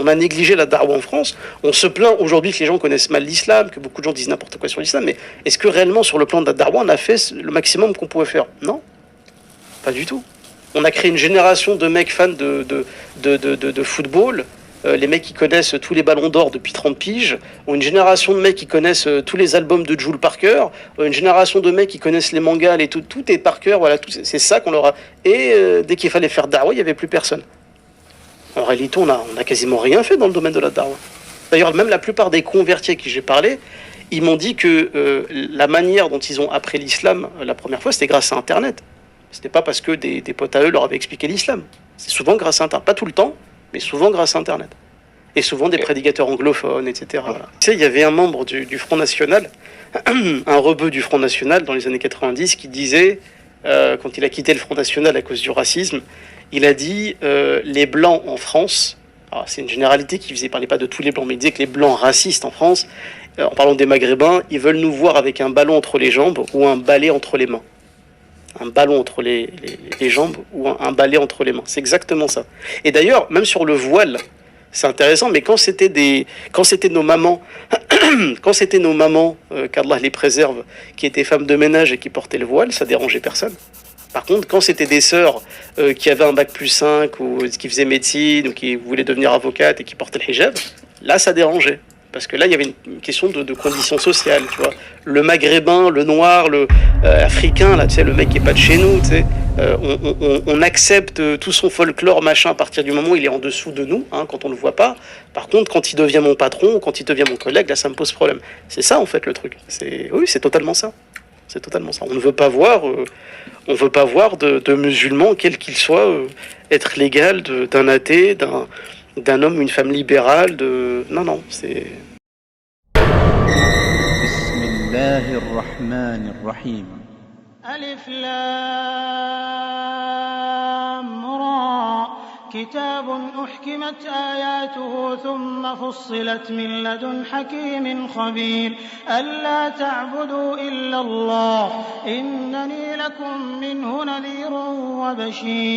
a négligé la da'wa en France. On se plaint aujourd'hui que les gens connaissent mal l'islam, que beaucoup de gens disent n'importe quoi sur l'islam, mais est-ce que réellement sur le plan de la da'wa on a fait le maximum qu'on pouvait faire? Non, pas du tout. On a créé une génération de mecs fans de football, les mecs qui connaissent tous les ballons d'or depuis 30 piges, ou une génération de mecs qui connaissent tous les albums de Jules Parker, une génération de mecs qui connaissent les mangas, tout est Parker, voilà, c'est ça qu'on leur a. Et dès qu'il fallait faire da'wa, il n'y avait plus personne. En réalité, on a quasiment rien fait dans le domaine de la da'wa. D'ailleurs, même la plupart des convertis à qui j'ai parlé, ils m'ont dit que la manière dont ils ont appris l'islam la première fois, c'était grâce à Internet. C'était pas parce que des potes à eux leur avaient expliqué l'islam. C'est souvent grâce à Internet. Pas tout le temps, mais souvent grâce à Internet. Et souvent des prédicateurs anglophones, etc. Voilà. Tu sais, il y avait un membre du Front National, un rebeu du Front National dans les années 90, qui disait, quand il a quitté le Front National à cause du racisme, il a dit les Blancs en France, c'est une généralité qui ne parlait pas de tous les Blancs, mais il disait que les Blancs racistes en France, en parlant des Maghrébins, ils veulent nous voir avec un ballon entre les jambes ou un balai entre les mains. Un ballon entre les jambes ou un balai entre les mains. C'est exactement ça. Et d'ailleurs, même sur le voile, c'est intéressant, mais quand c'était nos mamans, qu'Allah les préserve, qui étaient femmes de ménage et qui portaient le voile, ça dérangeait personne. Par contre, quand c'était des sœurs qui avaient un bac plus 5 ou qui faisaient médecine ou qui voulaient devenir avocates et qui portaient le hijab, là ça dérangeait. Parce que là, il y avait une question de conditions sociales, tu vois. Le maghrébin, le noir, le africain, là, tu sais, le mec qui est pas de chez nous, tu sais. On accepte tout son folklore, machin, à partir du moment où il est en dessous de nous, hein, quand on le voit pas. Par contre, quand il devient mon patron ou quand il devient mon collègue, là, ça me pose problème. C'est ça, en fait, le truc. Oui, c'est totalement ça. C'est totalement ça. On ne veut pas voir, de musulmans, quel qu'il soit, être l'égal d'un athée, d'un homme ou une femme libérale, Non, c'est... Bismillahirrahmanirrahim. Alif Lam Ra. كتاب أحكمت آياته ثم فصلت من لدن حكيم خبير ألا تعبدوا إلا الله إنني لكم منه نذير وبشير